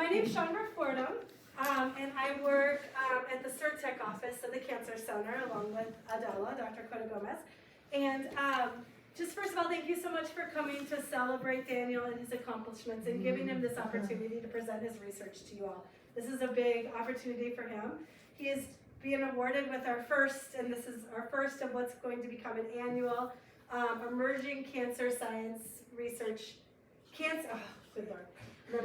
My name's Chandra Fordham, and I work at the CERTEC office of the Cancer Center along with Adela, Dr. Cota Gomez. And just first of all, thank you so much for coming to celebrate Daniel and his accomplishments and giving him this opportunity to present his research to you all. This is a big opportunity for him. He is being awarded with our first, and this is our first of what's going to become an annual Emerging Cancer Science Research,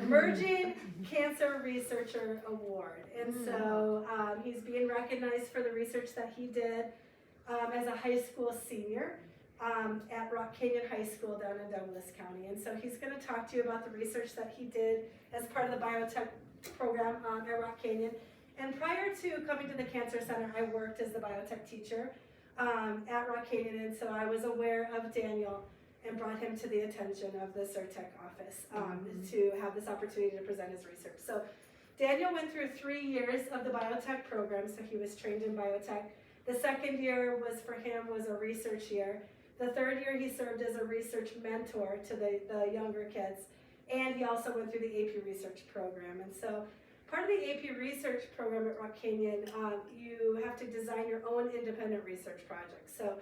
Emerging Cancer Researcher Award. And so he's being recognized for the research that he did as a high school senior at Rock Canyon High School down in Douglas County. And so he's going to talk to you about the research that he did as part of the biotech program at Rock Canyon. And prior to coming to the Cancer Center, I worked as the biotech teacher at Rock Canyon, and so I was aware of Daniel and brought him to the attention of the CERTEC office to have this opportunity to present his research. So Daniel went through 3 years of the biotech program, so he was trained in biotech. The second year was for him was a research year. The third year he served as a research mentor to the younger kids, and he also went through the AP research program. And so part of the AP research program at Rock Canyon, you have to design your own independent research projects. So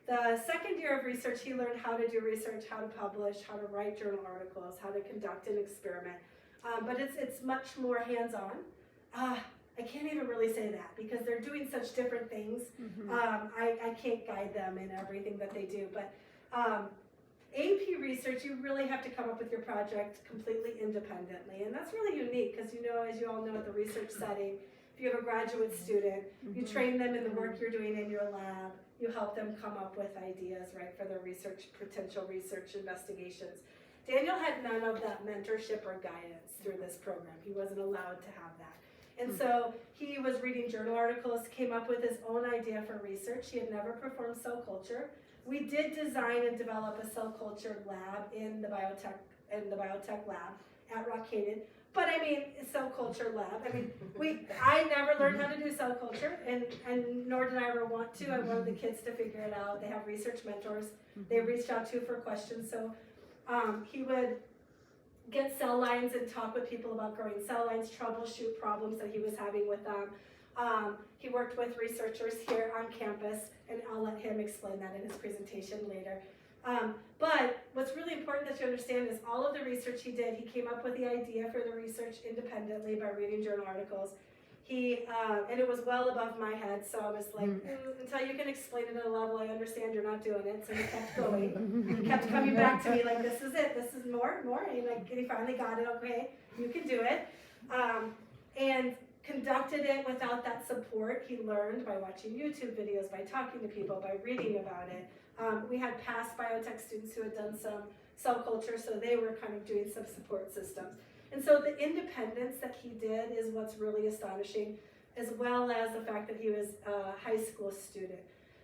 the second year of research, he learned how to do research, how to publish, how to write journal articles, how to conduct an experiment. But it's much more hands-on. I can't even really say that because they're doing such different things. I can't guide them in everything that they do. But AP research, you really have to come up with your project completely independently. And that's really unique because, as you all know, at the research setting, if you have a graduate student, you train them in the work you're doing in your lab. You help them come up with ideas, right, for their research, potential research investigations. Daniel had none of that mentorship or guidance through this program. He wasn't allowed to have that. And so he was reading journal articles, came up with his own idea for research. He had never performed cell culture. We did design and develop a cell culture lab in the biotech lab at Rock Canyon. But cell culture lab. I never learned how to do cell culture, and nor did I ever want to. I wanted the kids to figure it out. They have research mentors they reached out to for questions. So he would get cell lines and talk with people about growing cell lines, troubleshoot problems that he was having with them. He worked with researchers here on campus, and I'll let him explain that in his presentation later. But what's really important that you understand is all of the research he did, he came up with the idea for the research independently by reading journal articles. And it was well above my head, so I was like, until you can explain it at a level I understand, you're not doing it. So he kept going. He kept coming back to me like, this is it, this is more. And he finally got it, okay, you can do it. And conducted it without that support. He learned by watching YouTube videos, by talking to people, by reading about it. We had past biotech students who had done some cell culture, so they were kind of doing some support systems. And so the independence that he did is what's really astonishing, as well as the fact that he was a high school student.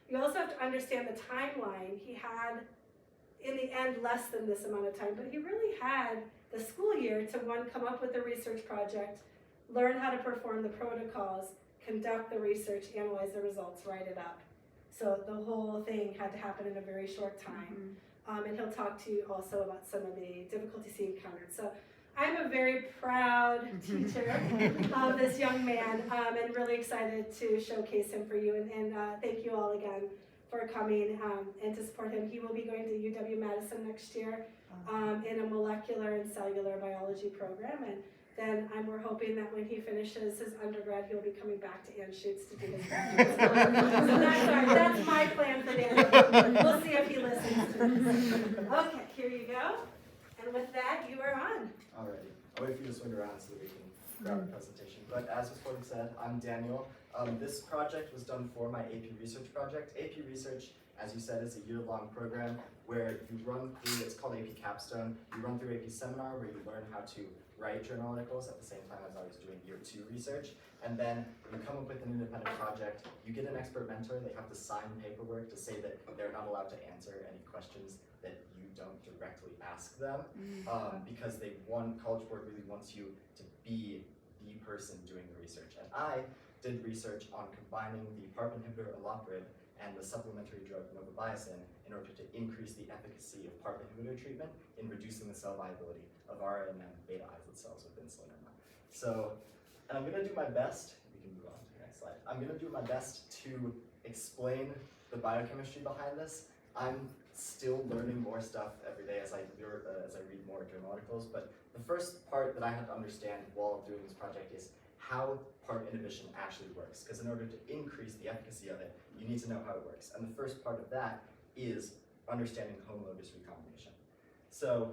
You also have to understand the timeline. He had, in the end, less than this amount of time, but he really had the school year to, one, come up with a research project, learn how to perform the protocols, conduct the research, analyze the results, write it up. So the whole thing had to happen in a very short time. And he'll talk to you also about some of the difficulties he encountered. So I'm a very proud teacher of this young man, and really excited to showcase him for you. And thank you all again for coming and to support him. He will be going to UW-Madison next year in a molecular and cellular biology program. And then we're hoping that when he finishes his undergrad, he'll be coming back to Anschutz to do his graduate school. So that's my plan for Daniel. We'll see if he listens to this. Okay, here you go. And with that, you are on. Alrighty. I'll wait for you to swing around so that we can grab the presentation. But as was Courtney said, I'm Daniel. This project was done for my AP research project. AP research, as you said, is a year-long program where you run through, it's called AP Capstone. You run through AP Seminar where you learn how to write journal articles at the same time as I was doing year 2 research. And then when you come up with an independent project, you get an expert mentor. They have to sign paperwork to say that they're not allowed to answer any questions that you don't directly ask them, because College Board really wants you to be the person doing the research. And I did research on combining the PARP inhibitor Olaparib and the supplementary drug Novobiocin in order to increase the efficacy of PARP inhibitor treatment in reducing the cell viability of RIN-m beta islet cells with Insulinoma. So, and I'm gonna do my best, we can move on to the next slide. I'm gonna do my best to explain the biochemistry behind this. I'm still learning more stuff every day as I read more journal articles, but the first part that I had to understand while doing this project is how PARP inhibition actually works, because in order to increase the efficacy of it, you need to know how it works. And the first part of that is understanding homologous recombination. So,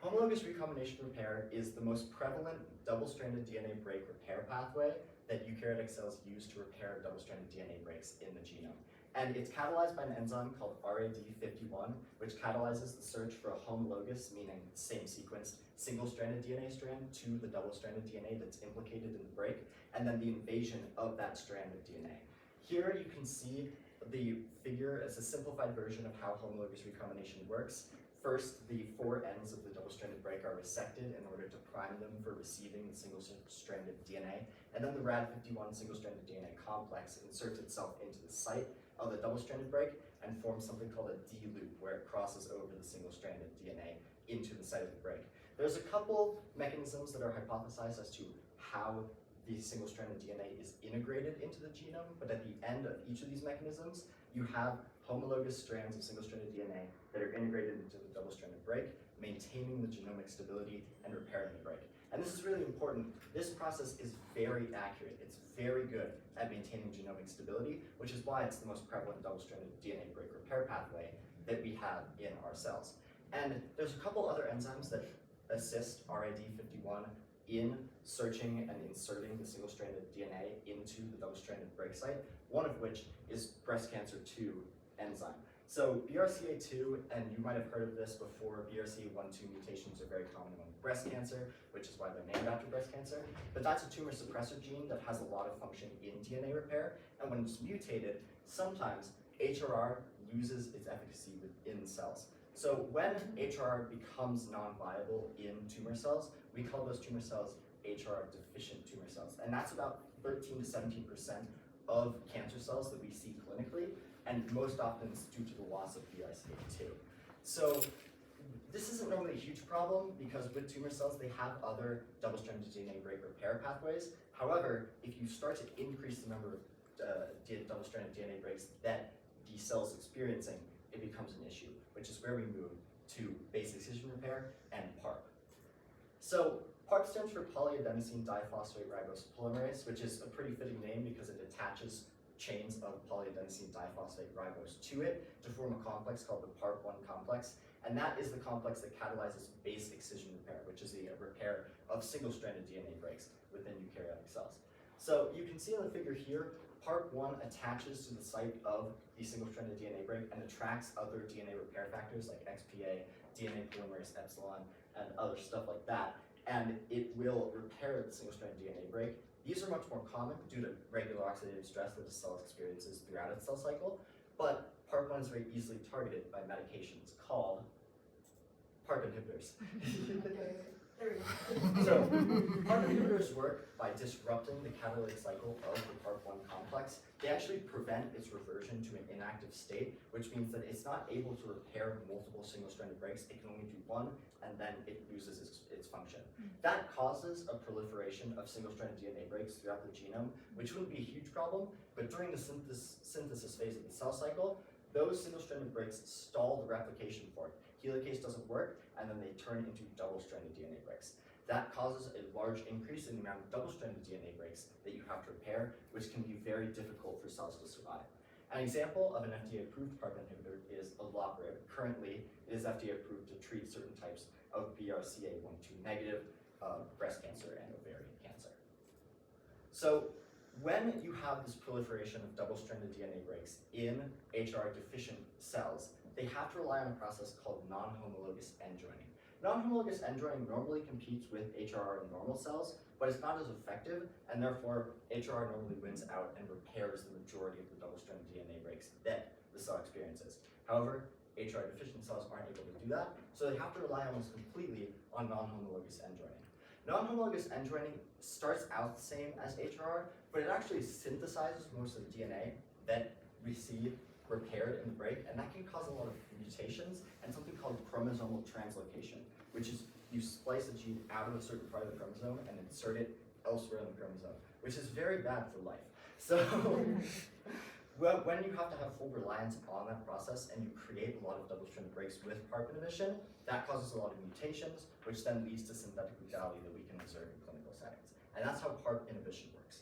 homologous recombination repair is the most prevalent double-stranded DNA break repair pathway that eukaryotic cells use to repair double-stranded DNA breaks in the genome. And it's catalyzed by an enzyme called RAD51, which catalyzes the search for a homologous, meaning same sequenced, single-stranded DNA strand to the double-stranded DNA that's implicated in the break, and then the invasion of that strand of DNA. Here you can see the figure as a simplified version of how homologous recombination works. First, the four ends of the double-stranded break are resected in order to prime them for receiving the single-stranded DNA, and then the RAD51 single-stranded DNA complex inserts itself into the site of the double-stranded break and forms something called a D loop, where it crosses over the single-stranded DNA into the site of the break. There's a couple mechanisms that are hypothesized as to how the single-stranded DNA is integrated into the genome, but at the end of each of these mechanisms, you have homologous strands of single-stranded DNA that are integrated into the double-stranded break, maintaining the genomic stability and repairing the break. And this is really important. This process is very accurate. It's very good at maintaining genomic stability, which is why it's the most prevalent double-stranded DNA break repair pathway that we have in our cells. And there's a couple other enzymes that assist RAD51 in searching and inserting the single-stranded DNA into the double-stranded break site, one of which is breast cancer 2 enzyme. So BRCA2, and you might have heard of this before, BRCA1/2 mutations are very common among breast cancer, which is why they're named after breast cancer, but that's a tumor suppressor gene that has a lot of function in DNA repair, and when it's mutated, sometimes HRR loses its efficacy within cells. So when HRR becomes non-viable in tumor cells, we call those tumor cells HRR deficient tumor cells, and that's about 13 to 17% of cancer cells that we see clinically, and most often it's due to the loss of BRCA2. So this isn't normally a huge problem because with tumor cells, they have other double-stranded DNA break repair pathways. However, if you start to increase the number of double-stranded DNA breaks that the cell's experiencing, it becomes an issue, which is where we move to base excision repair and PARP. So PARP stands for polyadenosine diphosphate ribose polymerase, which is a pretty fitting name because it attaches chains of polyadenosine diphosphate ribose to it to form a complex called the PARP1 complex, and that is the complex that catalyzes base excision repair, which is the repair of single-stranded DNA breaks within eukaryotic cells. So you can see in the figure here, PARP1 attaches to the site of the single-stranded DNA break and attracts other DNA repair factors like XPA, DNA polymerase epsilon, and other stuff like that, and it will repair the single-stranded DNA break. These are much more common due to regular oxidative stress that the cell experiences throughout its cell cycle, but PARP1 is very easily targeted by medications called PARP inhibitors. There we go. So, PARP inhibitors work by disrupting the catalytic cycle of the PARP1 complex. They actually prevent its reversion to an inactive state, which means that it's not able to repair multiple single-stranded breaks. It can only do one, and then it loses its function. That causes a proliferation of single-stranded DNA breaks throughout the genome, which wouldn't be a huge problem, but during the synthesis phase of the cell cycle, those single-stranded breaks stall the replication fork. Helicase doesn't work, and then they turn into double-stranded DNA breaks. That causes a large increase in the amount of double-stranded DNA breaks that you have to repair, which can be very difficult for cells to survive. An example of an FDA-approved PARP inhibitor is Olaparib. Currently, it is FDA-approved to treat certain types of BRCA1/2 negative breast cancer and ovarian cancer. So when you have this proliferation of double-stranded DNA breaks in HR-deficient cells, they have to rely on a process called non-homologous end joining. Non-homologous end joining normally competes with HRR in normal cells, but it's not as effective, and therefore HRR normally wins out and repairs the majority of the double-stranded DNA breaks that the cell experiences. However, HR-deficient cells aren't able to do that, so they have to rely almost completely on non-homologous end joining. Non-homologous end joining starts out the same as HRR, but it actually synthesizes most of the DNA that we see repaired in the break, and that can cause a lot of mutations and something called chromosomal translocation, which is you splice a gene out of a certain part of the chromosome and insert it elsewhere in the chromosome, which is very bad for life. So, well, when you have to have full reliance on that process and you create a lot of double-stranded breaks with PARP inhibition, that causes a lot of mutations, which then leads to synthetic lethality that we can observe in clinical settings. And that's how PARP inhibition works.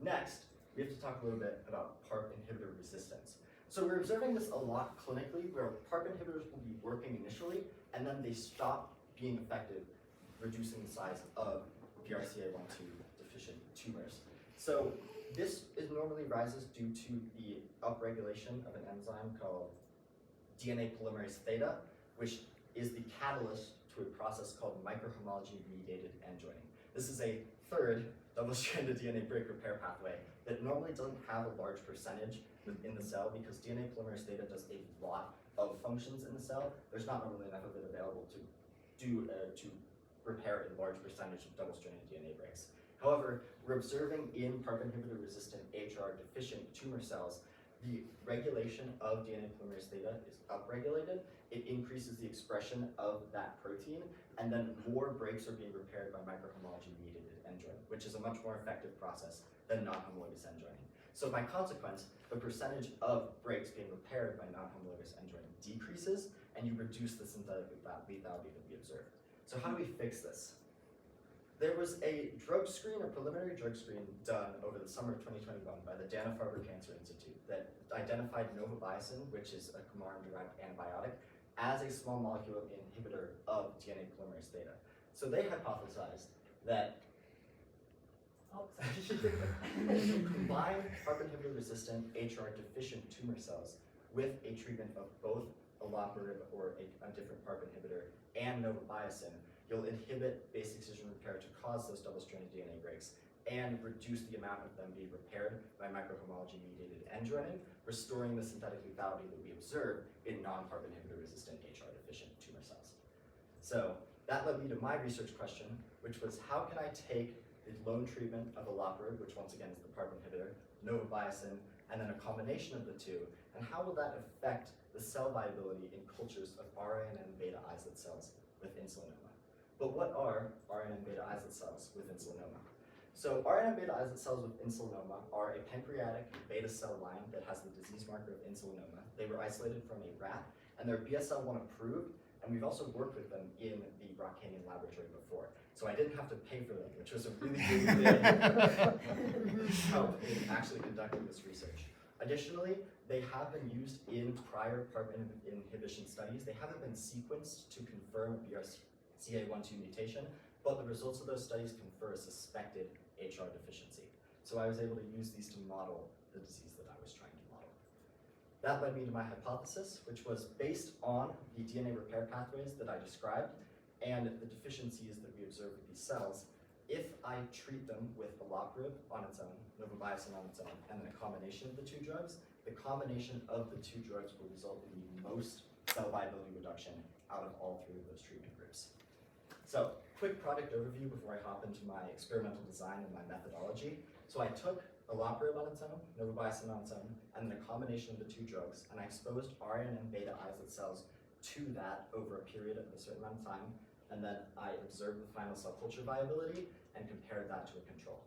Next, we have to talk a little bit about PARP inhibitor resistance. So we're observing this a lot clinically, where PARP inhibitors will be working initially, and then they stop being effective, reducing the size of BRCA1/2 deficient tumors. So this normally rises due to the upregulation of an enzyme called DNA polymerase theta, which is the catalyst to a process called microhomology-mediated end joining. This is a third double-stranded DNA break repair pathway that normally doesn't have a large percentage within the cell because DNA polymerase theta does a lot of functions in the cell. There's not normally enough of it available to repair a large percentage of double-stranded DNA breaks. However, we're observing in PARP inhibitor-resistant HR deficient tumor cells, the regulation of DNA polymerase theta is upregulated. It increases the expression of that protein, and then more breaks are being repaired by microhomology-mediated end joining, which is a much more effective process than non-homologous end joining. So by consequence, the percentage of breaks being repaired by non-homologous end joining decreases, and you reduce the synthetic lethality that we observe. So how do we fix this? There was a preliminary drug screen done over the summer of 2021 by the Dana-Farber Cancer Institute that identified Novobiocin, which is a coumarin-derived antibiotic, as a small molecule inhibitor of DNA polymerase theta. So they hypothesized that if you combine PARP inhibitor-resistant HR deficient tumor cells with a treatment of both Olaparib or a different PARP inhibitor and Novobiocin, you'll inhibit base excision repair to cause those double-stranded DNA breaks and reduce the amount of them being repaired by microhomology-mediated end joining, restoring the synthetic lethality that we observe in non-PARP inhibitor-resistant HR deficient tumor cells. So that led me to my research question, which was how can I take the lone treatment of Olaparib, which once again is the PARP inhibitor, Novobiocin, and then a combination of the two, and how will that affect the cell viability in cultures of RIN-m beta islet cells with insulinoma? But what are RIN-m beta islet cells with insulinoma? So RIN-m beta islet cells with insulinoma are a pancreatic beta cell line that has the disease marker of insulinoma. They were isolated from a rat, and they're BSL-1 approved, and we've also worked with them in the Brockanian laboratory before. So I didn't have to pay for them, which was a really big help in actually conducting this research. Additionally, they have been used in prior PARP inhibition studies. They haven't been sequenced to confirm BRCA1/2 mutation, but the results of those studies confer a suspected HR deficiency. So I was able to use these to model the disease that I was trying to model. That led me to my hypothesis, which was based on the DNA repair pathways that I described and the deficiencies that we observe with these cells. If I treat them with Olaparib on its own, Novobiocin on its own, and then a combination of the two drugs, the combination of the two drugs will result in the most cell viability reduction out of all three of those treatment groups. So, quick product overview before I hop into my experimental design and my methodology. So I took Olaparib on its own, Novobiocin on its own, and then a combination of the two drugs, and I exposed RIN-m beta islet cells to that over a period of a certain amount of time, and then I observed the final cell culture viability and compared that to a control.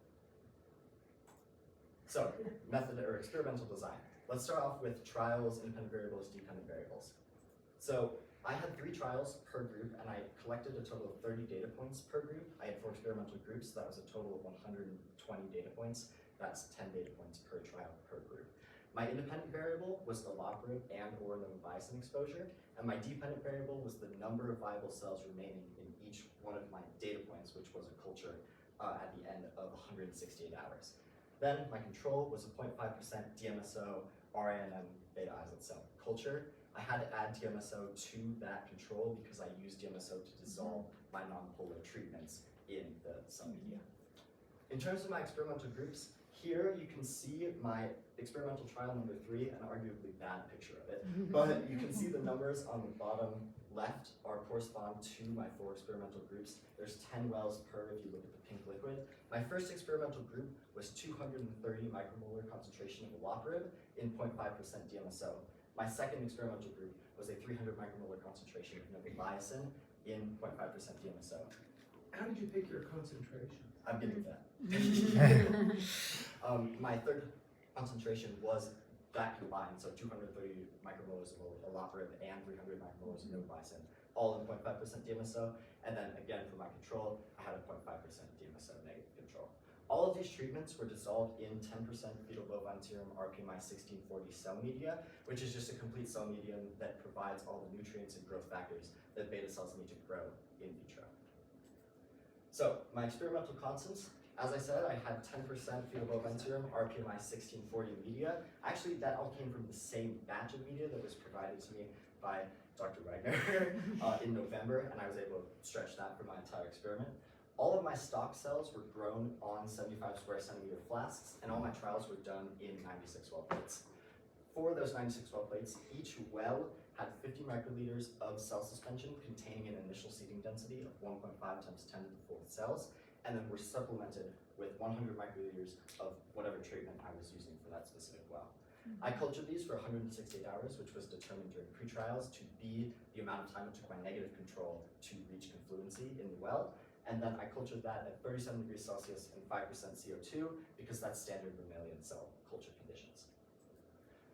So, method or experimental design. Let's start off with trials, independent variables, dependent variables. So, I had 3 trials per group, and I collected a total of 30 data points per group. I had 4 experimental groups, so that was a total of 120 data points. That's 10 data points per trial per group. My independent variable was the Olaparib and or Novobiocin exposure, and my dependent variable was the number of viable cells remaining in each one of my data points, which was a culture at the end of 168 hours. Then my control was a 0.5% DMSO RIN-m beta islet cell culture. I had to add DMSO to that control because I used DMSO to dissolve my non-polar treatments in the cell media. In terms of my experimental groups, here you can see my experimental trial number 3, an arguably bad picture of it, but you can see the numbers on the bottom left correspond to my 4 experimental groups. There's 10 wells per if you look at the pink liquid. My first experimental group was 230 micromolar concentration of Olaparib in 0.5% DMSO. My second experimental group was a 300 micromolar concentration of Novobiocin in 0.5% DMSO. How did you pick your concentration? I'm getting to that. My third concentration was that combined, so 230 micromolars of Olaparib and 300 micromolars of Novobiocin, all in 0.5% DMSO. And then again, for my control, I had a 0.5% DMSO negative control. All of these treatments were dissolved in 10% fetal bovine serum RPMI 1640 cell media, which is just a complete cell medium that provides all the nutrients and growth factors that beta cells need to grow in vitro. So my experimental constants, as I said, I had 10% fetal bovine serum, RPMI 1640 media. Actually, that all came from the same batch of media that was provided to me by Dr. Wagner in November, and I was able to stretch that for my entire experiment. All of my stock cells were grown on 75 square centimeter flasks, and all my trials were done in 96 well plates. For those 96 well plates, each well had 50 microliters of cell suspension containing an initial seeding density of 1.5 times 10 to the 4th cells, and then were supplemented with 100 microliters of whatever treatment I was using for that specific well. I cultured these for 168 hours, which was determined during pre-trials to be the amount of time it took my negative control to reach confluency in the well, and then I cultured that at 37 degrees Celsius and 5% CO2 because that's standard mammalian cell culture conditions.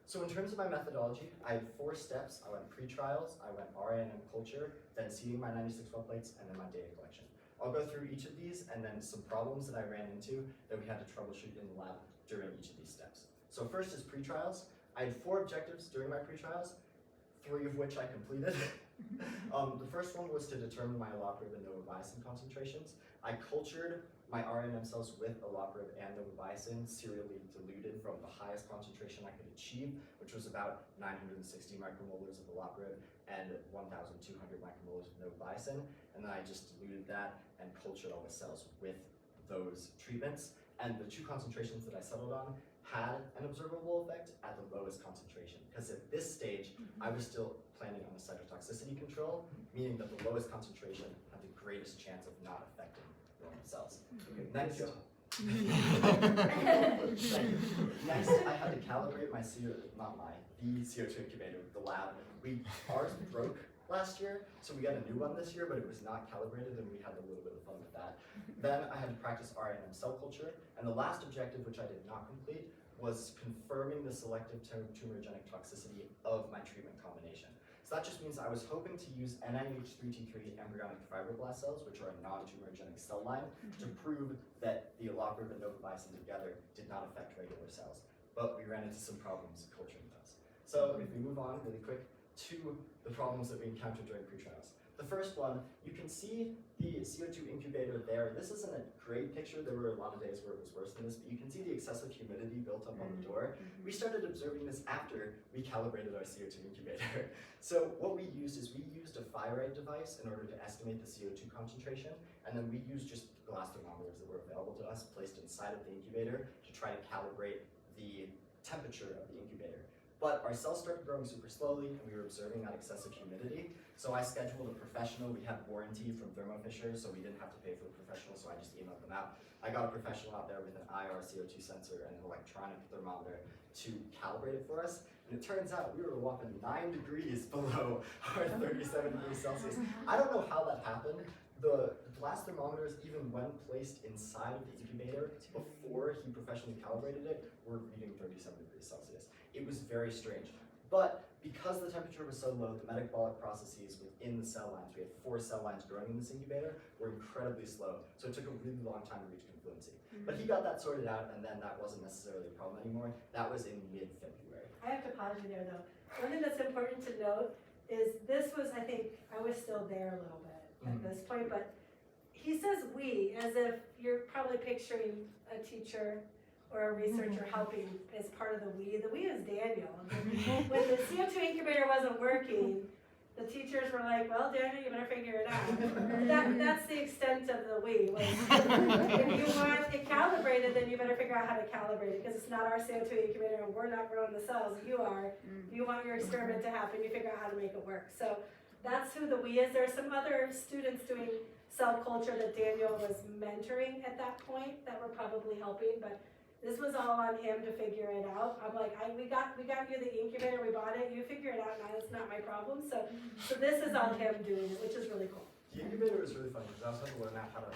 So in terms of my methodology, I had 4 steps. I went pre-trials, I went RIN-m culture, then seeding my 96 well plates, and then my data collection. I'll go through each of these and then some problems that I ran into that we had to troubleshoot in the lab during each of these steps. So first is pre-trials. I had 4 objectives during my pre-trials, 3 of which I completed. The first one was to determine my Olaparib and Novobiocin concentrations. I cultured my RIN-m cells with Olaparib and Novobiocin, serially diluted from the highest concentration I could achieve, which was about 960 micromolars of Olaparib and 1,200 micromolars of Novobiocin. And then I just diluted that and cultured all the cells with those treatments. And the 2 concentrations that I settled on had an observable effect at the lowest concentration, because at this stage, I was still planning on a cytotoxicity control, meaning that the lowest concentration had the greatest chance of not affecting normal cells. Okay, Next, good job. Next, I had to calibrate my the CO2 incubator, the lab. Ours broke last year, so we got a new one this year, but it was not calibrated, and we had a little bit of fun with that. Then I had to practice RIN-m cell culture, and the last objective, which I did not complete, was confirming the selective tumorigenic toxicity of my treatment combination. So that just means I was hoping to use NIH3T3 embryonic fibroblast cells, which are a non-tumorigenic cell line, to prove that the Olaparib and Novobiocin together did not affect regular cells. But we ran into some problems culturing those. So if we move on really quick to the problems that we encountered during pre-trials. The first one, you can see the CO2 incubator there. This isn't a great picture. There were a lot of days where it was worse than this, but you can see the excessive humidity built up on the door. We started observing this after we calibrated our CO2 incubator. So what we used is we used a FIRAD device in order to estimate the CO2 concentration, and then we used just glass thermometers that were available to us, placed inside of the incubator to try to calibrate the temperature of the incubator. But our cells started growing super slowly, and we were observing that excessive humidity. So I scheduled a professional. We had warranty from Thermo Fisher, so we didn't have to pay for the professional, so I just emailed them out. I got a professional out there with an IR CO2 sensor and an electronic thermometer to calibrate it for us. And it turns out we were a whopping 9 degrees below our 37 degrees Celsius. I don't know how that happened. The glass thermometers, even when placed inside of the incubator before he professionally calibrated it, were reading 37 degrees Celsius. It was very strange. But because the temperature was so low, the metabolic processes within the cell lines, we had 4 cell lines growing in this incubator, were incredibly slow. So it took a really long time to reach confluency. But he got that sorted out, and then that wasn't necessarily a problem anymore. That was in mid-February. I have to pause you there though. One thing that's important to note is this was, I think, I was still there a little bit at this point, but he says we, as if you're probably picturing a teacher or a researcher helping as part of the we. The we is Daniel. When the CO2 incubator wasn't working, the teachers were like, well, Daniel, you better figure it out. That's the extent of the we. If you want it calibrated, then you better figure out how to calibrate it, because it's not our CO2 incubator and we're not growing the cells, you are. You want your experiment to happen, you figure out how to make it work. So that's who the we is. There are some other students doing cell culture that Daniel was mentoring at that point that were probably helping, but this was all on him to figure it out. I'm like, we got you the incubator, we bought it, you figure it out now, it's not my problem. So this is all him doing it, which is really cool. The incubator was really funny because I was trying to learn how to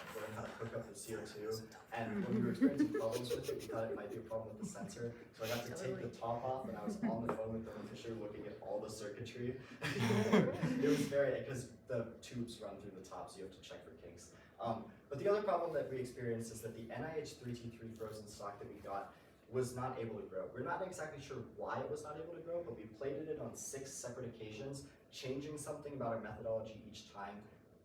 hook up the CO2, and when we were experiencing problems with it, we thought it might be a problem with the sensor. So I got to take the top off, and I was on the phone with the Fisher looking at all the circuitry. It was because the tubes run through the top, so you have to check for kinks. But the other problem that we experienced is that the NIH 3T3 frozen stock that we got was not able to grow. We're not exactly sure why it was not able to grow, but we plated it on 6 separate occasions, changing something about our methodology each time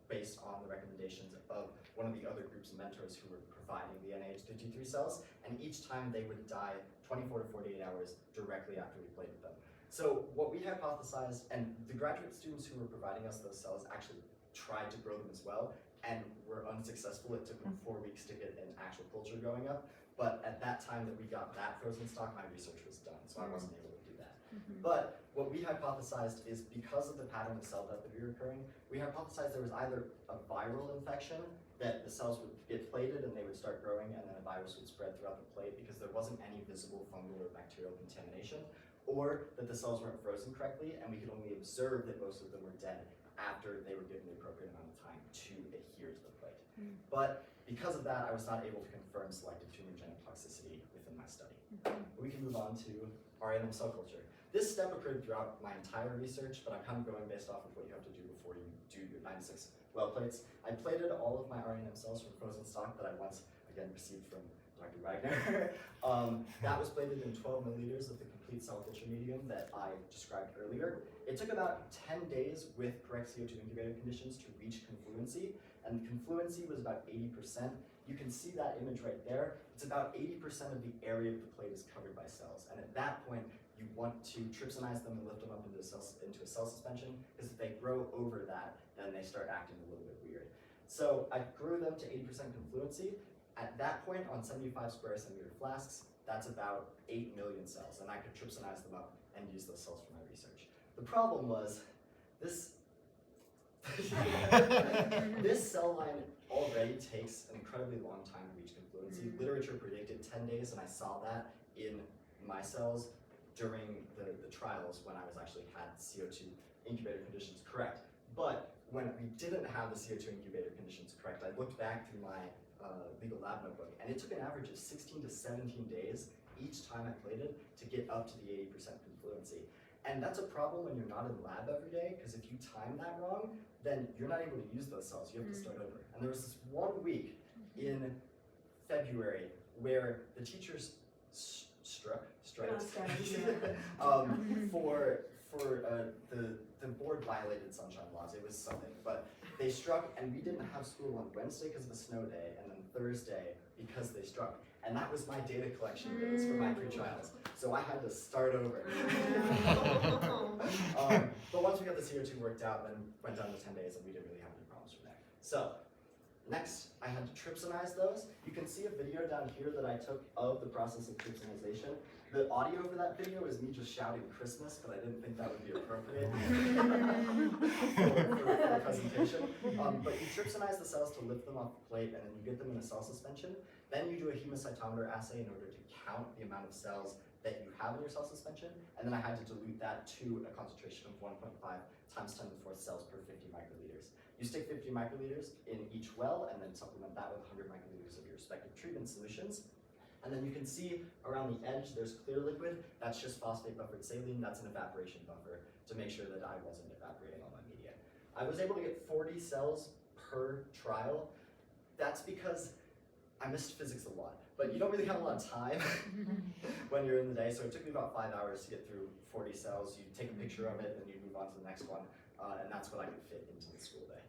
based on the recommendations of one of the other group's mentors who were providing the NIH-53 cells, and each time they would die 24 to 48 hours directly after we plated them. So what we hypothesized, and the graduate students who were providing us those cells actually tried to grow them as well, and were unsuccessful. It took them 4 weeks to get an actual culture going up, but at that time that we got that frozen stock, my research was done, so I wasn't able to do that. But what we hypothesized is because of the pattern of cell death that we were occurring, we hypothesized there was either a viral infection that the cells would get plated and they would start growing, and then a virus would spread throughout the plate because there wasn't any visible fungal or bacterial contamination, or that the cells weren't frozen correctly and we could only observe that most of them were dead after they were given the appropriate amount of time to adhere to the plate. But because of that, I was not able to confirm selective tumor genotoxicity within my study. We can move on to RIN-m cell culture. This step occurred throughout my entire research, but I'm kind of going based off of what you have to do before you do your 96 well plates. I plated all of my RIN-m cells from frozen stock that I once, again, received from Dr. Wagner. That was plated in 12 milliliters of the complete cell culture medium that I described earlier. It took about 10 days with correct CO2 incubator conditions to reach confluency, and confluency was about 80%. You can see that image right there. It's about 80% of the area of the plate is covered by cells, and at that point, you want to trypsinize them and lift them up into a cell suspension, because if they grow over that, then they start acting a little bit weird. So I grew them to 80% confluency. At that point, on 75 square centimeter flasks, that's about 8 million cells, and I could trypsinize them up and use those cells for my research. The problem was, this this cell line already takes an incredibly long time to reach confluency. Literature predicted 10 days, and I saw that in my cells during the trials when I was actually had CO2 incubator conditions correct. But when we didn't have the CO2 incubator conditions correct, I looked back through my legal lab notebook, and it took an average of 16 to 17 days each time I plated to get up to the 80% confluency. And that's a problem when you're not in lab every day, because if you time that wrong, then you're not able to use those cells. You have to start over. And there was this 1 week in February where the teachers striked the board violated sunshine laws. It was something, but they struck, and we didn't have school on Wednesday because of a snow day, and then Thursday because they struck. And that was my data collection days for my pre-trials. So I had to start over. But once we got the CO2 worked out, then went down to 10 days, and we didn't really have any problems from there. So next, I had to trypsinize those. You can see a video down here that I took of the process of trypsinization. The audio for that video is me just shouting Christmas, but I didn't think that would be appropriate for a presentation. But you trypsinize the cells to lift them off the plate, and then you get them in a cell suspension. Then you do a hemocytometer assay in order to count the amount of cells that you have in your cell suspension, and then I had to dilute that to a concentration of 1.5 times 10 to the 4th cells per 50 microliters. You stick 50 microliters in each well, and then supplement that with 100 microliters of your respective treatment solutions. And then you can see around the edge, there's clear liquid. That's just phosphate buffered saline. That's an evaporation buffer to make sure that I wasn't evaporating all my media. I was able to get 40 cells per trial. That's because I missed physics a lot, but you don't really have a lot of time when you're in the day. So it took me about 5 hours to get through 40 cells. You take a picture of it, and you move on to the next one. And that's what I could fit into the school day.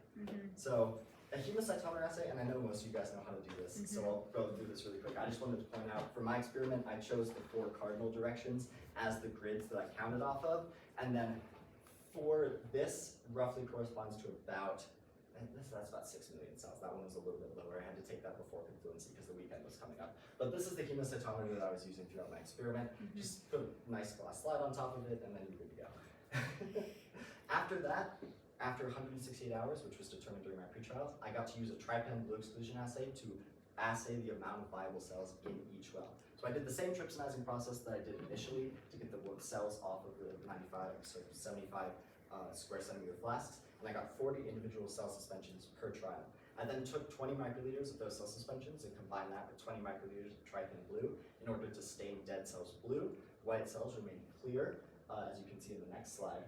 So a hemocytometer assay, and I know most of you guys know how to do this, so I'll go through this really quick. I just wanted to point out, for my experiment, I chose the 4 cardinal directions as the grids that I counted off of, and then for this, roughly corresponds to about, that's about 6 million cells. That one was a little bit lower. I had to take that before confluency because the weekend was coming up. But this is the hemocytometer that I was using throughout my experiment. Just put a nice glass slide on top of it, and then you're good to go. After that, after 168 hours, which was determined during my pre-trials, I got to use a trypan blue exclusion assay to assay the amount of viable cells in each well. So I did the same trypsinizing process that I did initially to get the cells off of the 75 square centimeter flasks, and I got 40 individual cell suspensions per trial. I then took 20 microliters of those cell suspensions and combined that with 20 microliters of trypan blue in order to stain dead cells blue. White cells remain clear, as you can see in the next slide.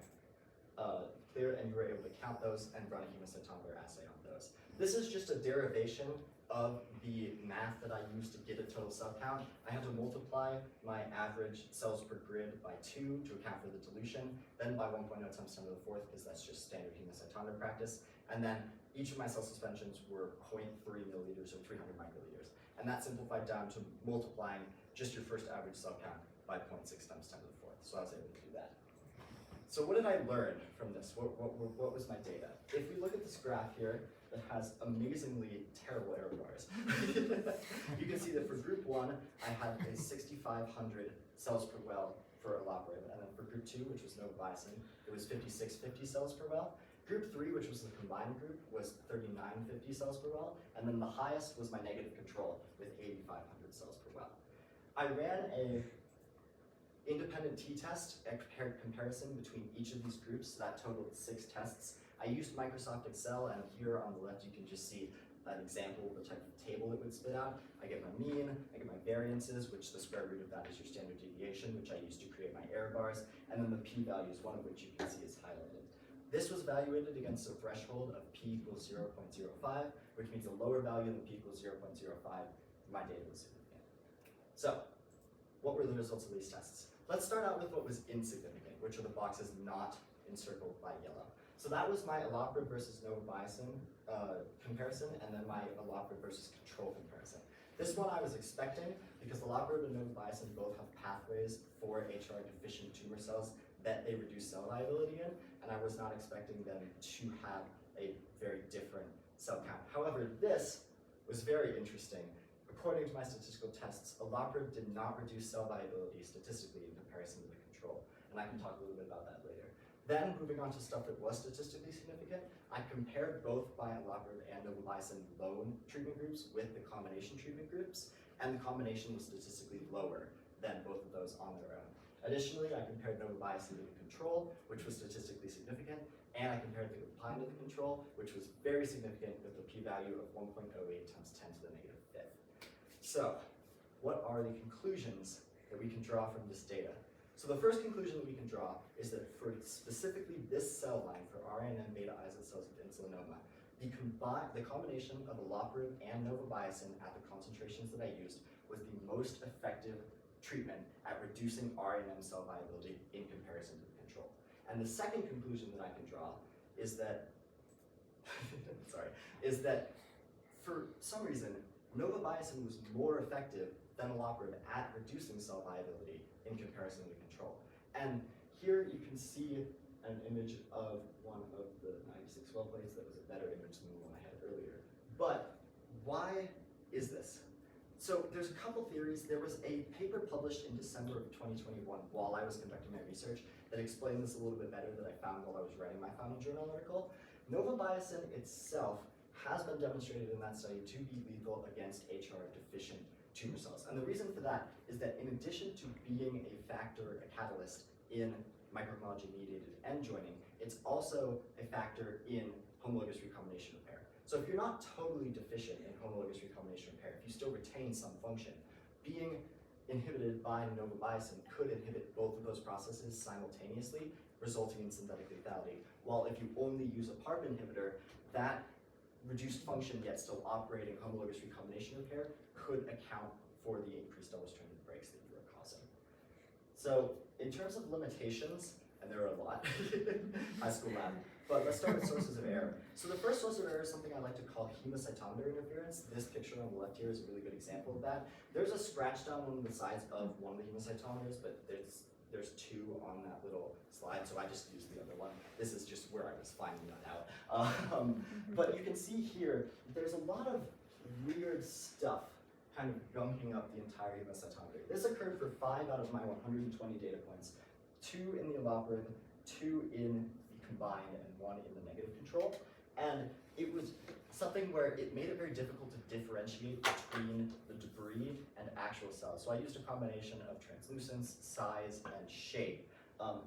Clear, and you were able to count those and run a hemocytometer assay on those. This is just a derivation of the math that I used to get a total cell count. I had to multiply my average cells per grid by 2 to account for the dilution, then by 1.0 times 10 to the 4th, because that's just standard hemocytometer practice. And then each of my cell suspensions were 0.3 milliliters or 300 microliters. And that simplified down to multiplying just your first average cell count by 0.6 times 10 to the 4th. So I was able to do that. So what did I learn from this? What was my data? If we look at this graph here, that has amazingly terrible error bars. You can see that for group 1, I had a 6,500 cells per well for Olaparib, and then for group 2, which was Novobiocin, it was 5,650 cells per well. Group 3, which was the combined group, was 3,950 cells per well, and then the highest was my negative control with 8,500 cells per well. I ran a independent t-test, a comparison between each of these groups that totaled 6 tests. I used Microsoft Excel, and here on the left you can just see an example of the type of table it would spit out. I get my mean, I get my variances, which the square root of that is your standard deviation, which I use to create my error bars, and then the p-values, one of which you can see is highlighted. This was evaluated against a threshold of p equals 0.05, which means a lower value than p equals 0.05, my data was significant. So, what were the results of these tests? Let's start out with what was insignificant, which are the boxes not encircled by yellow. So that was my Olaparib versus Novobiocin comparison, and then my Olaparib versus control comparison. This one I was expecting because Olaparib and Novobiocin both have pathways for HR deficient tumor cells that they reduce cell viability in, and I was not expecting them to have a very different cell count. However, this was very interesting. According to my statistical tests, Olaparib did not reduce cell viability statistically in comparison to the control, and I can talk a little bit about that later. Then, moving on to stuff that was statistically significant, I compared both my Olaparib and Novobiocin lone treatment groups with the combination treatment groups, and the combination was statistically lower than both of those on their own. Additionally, I compared Novobiocin to the control, which was statistically significant, and I compared the combined to the control, which was very significant with a p-value of 1.08 times 10 to the negative 5th. So, what are the conclusions that we can draw from this data? So the first conclusion that we can draw is that for specifically this cell line for RIN-m beta islet cells with insulinoma, the combination of Olaparib and Novobiocin at the concentrations that I used was the most effective treatment at reducing RIN-m cell viability in comparison to the control. And the second conclusion that I can draw is that, is that for some reason, Novobiocin was more effective than Olaparib at reducing cell viability in comparison to control. And here you can see an image of one of the 96 well plates that was a better image than the one I had earlier. But why is this? So there's a couple theories. There was a paper published in December of 2021 while I was conducting my research that explained this a little bit better that I found while I was writing my final journal article. Novobiocin itself has been demonstrated in that study to be lethal against HR deficient tumor cells. And the reason for that is that in addition to being a factor, a catalyst in microchronology-mediated end joining, it's also a factor in homologous recombination repair. So if you're not totally deficient in homologous recombination repair, if you still retain some function, being inhibited by Novobiocin could inhibit both of those processes simultaneously, resulting in synthetic lethality. While if you only use a PARP inhibitor, that reduced function yet still operating homologous recombination repair could account for the increased double-stranded breaks that you are causing. So in terms of limitations, and there are a lot, high school lab, but let's start with sources of error. So the first source of error is something I like to call hemocytometer interference. This picture on the left here is a really good example of that. There's a scratch down on the sides of one of the hemocytometers, but there's 2 on that little slide, so I just used the other one. This is just where I was finding that out. But you can see here, there's a lot of weird stuff kind of gunking up the entire hemocytometer. This occurred for 5 out of my 120 data points, 2 in the Olaparib, 2 in the combined, and 1 in the negative control. And it was something where it made it very difficult to differentiate between the debris and actual cells. So I used a combination of translucence, size, and shape,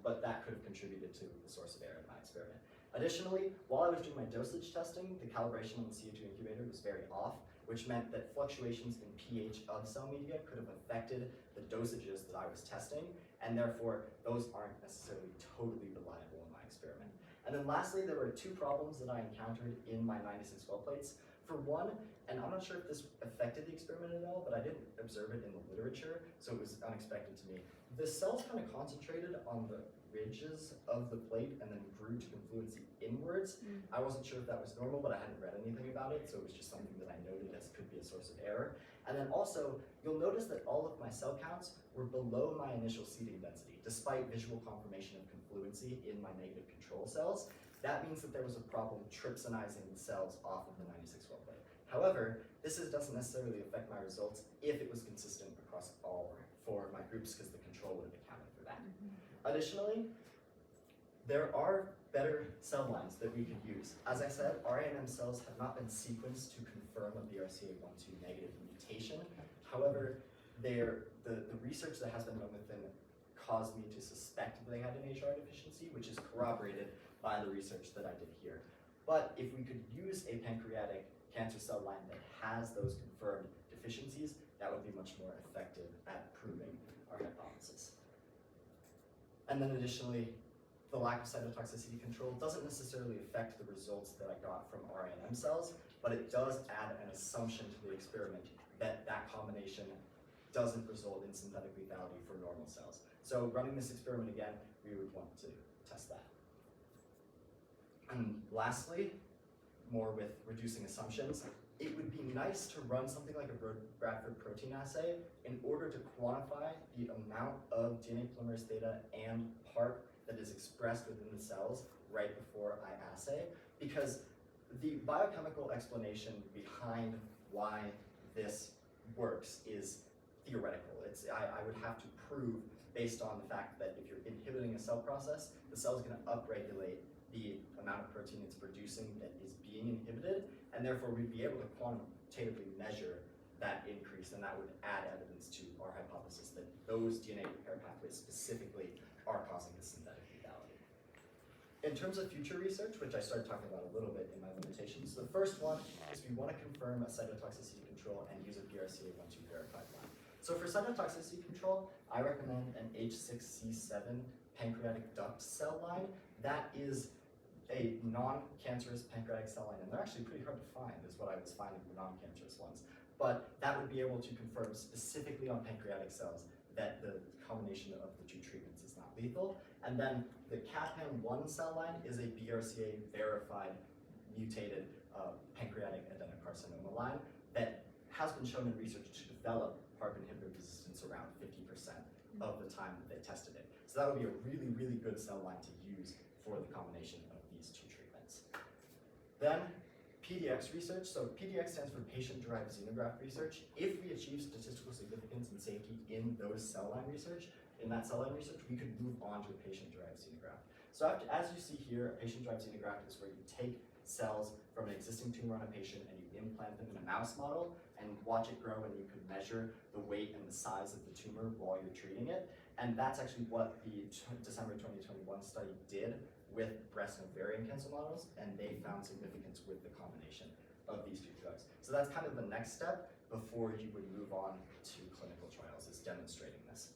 but that could have contributed to the source of error in my experiment. Additionally, while I was doing my dosage testing, the calibration on the CO2 incubator was very off, which meant that fluctuations in pH of cell media could have affected the dosages that I was testing, and therefore those aren't necessarily totally reliable in my experiment. And then lastly, there were two problems that I encountered in my 96 well plates. For one, and I'm not sure if this affected the experiment at all, but I didn't observe it in the literature, so it was unexpected to me. The cells kind of concentrated on the ridges of the plate and then grew to confluency inwards. I wasn't sure if that was normal, but I hadn't read anything about it, so it was just something that I noted as could be a source of error. And then also, you'll notice that all of my cell counts were below my initial seeding density, despite visual confirmation of confluency in my negative control cells. That means that there was a problem trypsinizing the cells off of the 96 well plate. However, this doesn't necessarily affect my results if it was consistent across all 4 of my groups, because the control would have accounted for that. Additionally, there are better cell lines that we could use. As I said, RIN-m cells have not been sequenced to confirm a BRCA1/2 negative mutation. However, the research that has been done with them caused me to suspect that they had an HR deficiency, which is corroborated by the research that I did here. But if we could use a pancreatic cancer cell line that has those confirmed deficiencies, that would be much more effective at proving our hypothesis. And then additionally, the lack of cytotoxicity control doesn't necessarily affect the results that I got from RIN-m cells, but it does add an assumption to the experiment that that combination doesn't result in synthetic lethality for normal cells. So running this experiment again, we would want to test that. And lastly, more with reducing assumptions, it would be nice to run something like a Bradford protein assay in order to quantify the amount of DNA polymerase theta and PARP that is expressed within the cells right before I assay, because the biochemical explanation behind why this works is theoretical. I would have to prove, based on the fact that if you're inhibiting a cell process, the cell is going to upregulate the amount of protein it's producing that is being inhibited, and therefore we'd be able to quantitatively measure that increase, and that would add evidence to our hypothesis that those DNA repair pathways specifically are causing this synthetic lethality. In terms of future research, which I started talking about a little bit in my limitations, the first one is we want to confirm a cytotoxicity control and use a BRCA1/2 verified line. So for cytotoxicity control, I recommend an H6C7 pancreatic duct cell line. That is a non-cancerous pancreatic cell line, and they're actually pretty hard to find, is what I was finding for non-cancerous ones. But that would be able to confirm specifically on pancreatic cells that the combination of the 2 treatments is not lethal. And then the CAPAN1 cell line is a BRCA verified mutated pancreatic adenocarcinoma line that has been shown in research to develop PARP inhibitor resistance around 50% of the time that they tested it. So that would be a really, really good cell line to use for the combination of these 2 treatments. Then PDX research. So PDX stands for patient-derived xenograft research. If we achieve statistical significance and safety in those cell line research, we could move on to a patient-derived xenograft. So as you see here, a patient-derived xenograft is where you take cells from an existing tumor on a patient and you implant them in a mouse model and watch it grow, and you can measure the weight and the size of the tumor while you're treating it. And that's actually what the December 2021 study did with breast and ovarian cancer models, and they found significance with the combination of these 2 drugs. So that's kind of the next step before you would move on to clinical trials, is demonstrating this.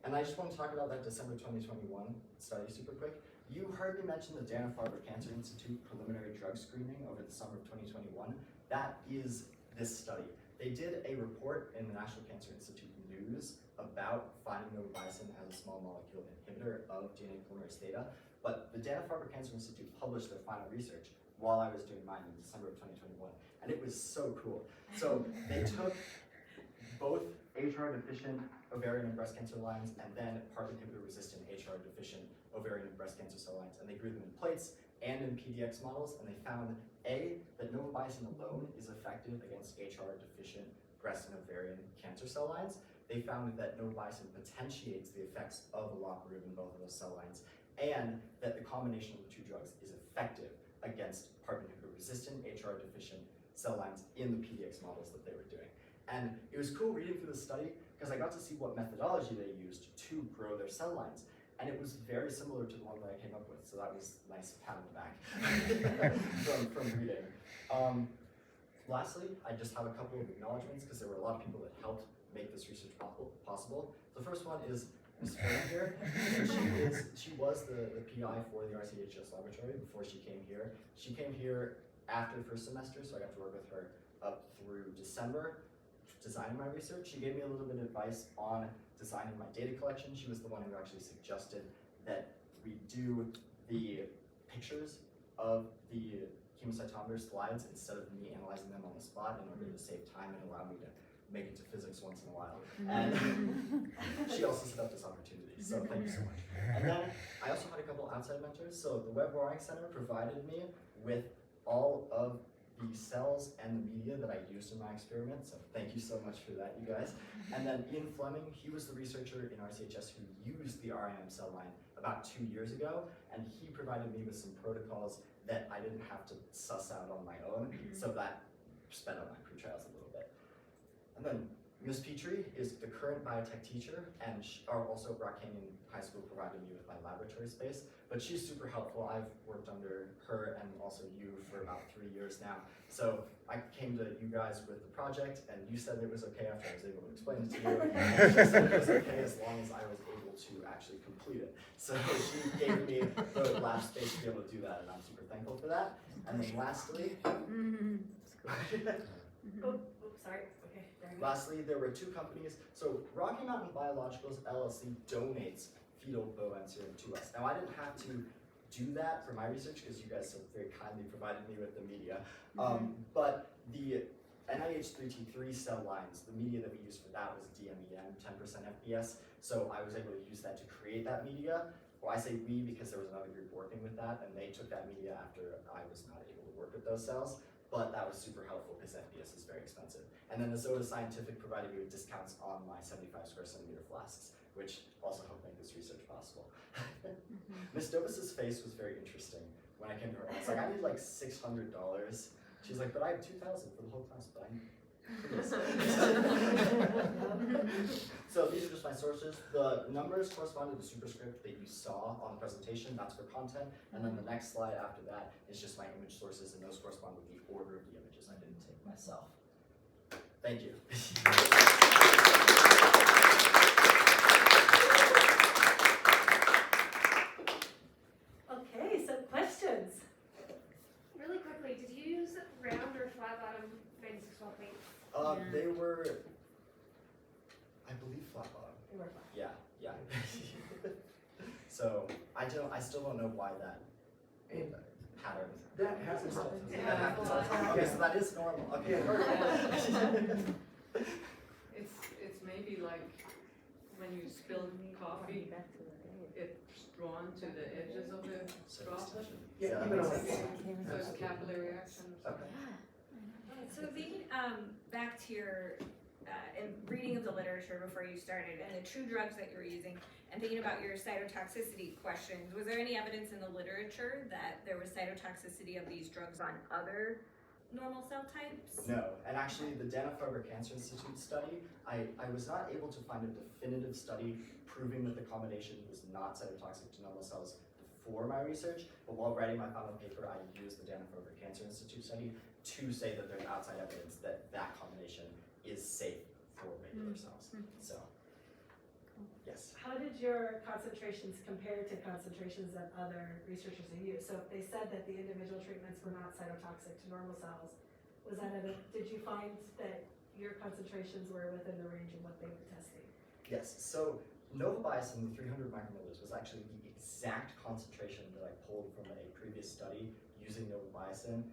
And I just want to talk about that December 2021 study super quick. You heard me mention the Dana-Farber Cancer Institute preliminary drug screening over the summer of 2021. That is this study. They did a report in the National Cancer Institute News about finding Novobiocin as a small molecule inhibitor of DNA polymerase theta, but the Dana-Farber Cancer Institute published their final research while I was doing mine in December of 2021, and it was so cool. So they took both HR-deficient ovarian and breast cancer lines and then PARP inhibitor-resistant HR-deficient ovarian and breast cancer cell lines, and they grew them in plates and in PDX models, and they found that Novobiocin alone is effective against HR-deficient breast and ovarian cancer cell lines. They found that Novobiocin potentiates the effects of Olaparib in both of those cell lines, and that the combination of the 2 drugs is effective against PARP inhibitor-resistant HR-deficient cell lines in the PDX models that they were doing. And it was cool reading through the study because I got to see what methodology they used to grow their cell lines. and it was very similar to the one that I came up with, so that was a nice pat on the back from reading. Lastly, I just have a couple of acknowledgements because there were a lot of people that helped make this research possible. The first one is Ms. Fern here. She was the PI for the RCHS laboratory before she came here. She came here after the first semester, so I got to work with her up through December, designing my research. She gave me a little bit of advice on designing my data collection. She was the one who actually suggested that we do the pictures of the chemocytometer slides instead of me analyzing them on the spot in order to save time and allow me to make it to physics once in a while. And she also set up this opportunity, so thank you so much. And then I also had a couple outside mentors. So the Web Boring Center provided me with all of the cells and the media that I used in my experiment, so thank you so much for that, you guys. And then Ian Fleming, he was the researcher in RCHS who used the RIN-m cell line about 2 years ago, and he provided me with some protocols that I didn't have to suss out on my own, so that sped up my pre-trials a little bit. And then Ms. Petrie is the current biotech teacher, and also Rock Canyon High School provided me with my laboratory space, but she's super helpful. I've worked under her and also you for about 3 years now. So I came to you guys with the project, and you said it was okay after I was able to explain it to you, and she said it was okay as long as I was able to actually complete it. So she gave me the lab space to be able to do that, and I'm super thankful for that. And then lastly, Sorry. Okay. lastly, there were 2 companies. So Rocky Mountain Biologicals LLC donates fetal bovine serum to us. Now I didn't have to do that for my research because you guys so very kindly provided me with the media. But the NIH 3T3 cell lines, the media that we used for that was DMEM, 10% FPS. So I was able to use that to create that media. Well, I say we because there was another group working with that, and they took that media after I was not able to work with those cells. But that was super helpful because FPS is very expensive. And then the Zoda Scientific provided me with discounts on my 75 square centimeter flasks, which also helped make this research possible. Ms. Dovis's face was very interesting when I came to her. It's like, I need like $600. She's like, but I have 2,000 for the whole class, but So these are just my sources. The numbers correspond to the superscript that you saw on the presentation. That's for content. And then the next slide after that is just my image sources, and those correspond with the order of the images I didn't take myself. Thank you. Okay, so questions? Really quickly, did you use round or flat bottom 9612 plates? They were, I believe, flat bottom. They were fine. Yeah. So I still don't know why that pattern. That happens all the time. That happens all the time. Okay, so that is normal. Okay. It's maybe like when you spill coffee, it's drawn to the edges of the droplet. Yeah, even on So a it's capillary action. Okay. So thinking back to your in reading of the literature before you started and the true drugs that you were using and thinking about your cytotoxicity questions, was there any evidence in the literature that there was cytotoxicity of these drugs on other normal cell types? No, and actually the Dana-Farber Cancer Institute study, I was not able to find a definitive study proving that the combination was not cytotoxic to normal cells for my research, but while writing my final paper, I used the Dana-Farber Cancer Institute study to say that there's outside evidence that that combination is safe for regular cells. So, yes. How did your concentrations compare to concentrations that other researchers have used? So if they said that the individual treatments were not cytotoxic to normal cells, was that did you find that your concentrations were within the range of what they were testing? Yes, so Novobiocin, the 300 micromolars, was actually the exact concentration that I pulled from a previous study using Novobiocin.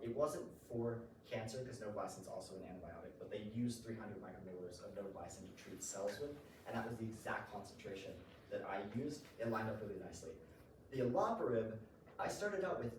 It wasn't for cancer because Novobiocin is also an antibiotic, but they used 300 micromolars of Novobiocin to treat cells with, and that was the exact concentration that I used. It lined up really nicely. The Olaparib, I started out with,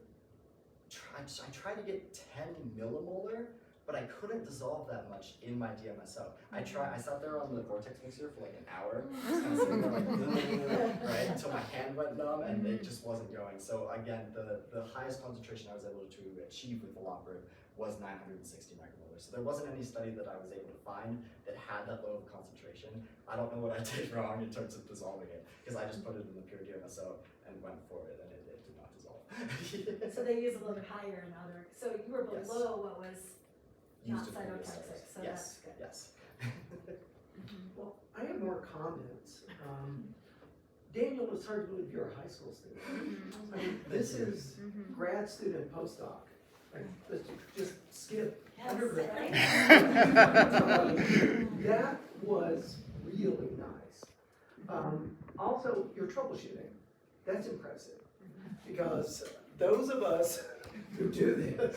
I tried to get 10 millimolar, but I couldn't dissolve that much in my DMSO. I sat there on the vortex mixer for like an hour, just kind of sitting there like, right, until my hand went numb and it just wasn't going. So again, the highest concentration I was able to achieve with Olaparib was 960 micromolars. So there wasn't any study that I was able to find that had that low of a concentration. I don't know what I did wrong in terms of dissolving it, because I just put it in the pure DMSO and went for it, and it did not dissolve. So they use a little bit higher in other, so you were Yes. below what was not Used in previous cytotoxic, studies. so that's good. Yes. Well, I have more comments. Daniel, it's hard to believe you're a high school student. I mean, this is grad student postdoc. Like, let's just skip Yes, undergrad. right? That was really nice. Also, your troubleshooting, that's impressive. Because those of us who do this,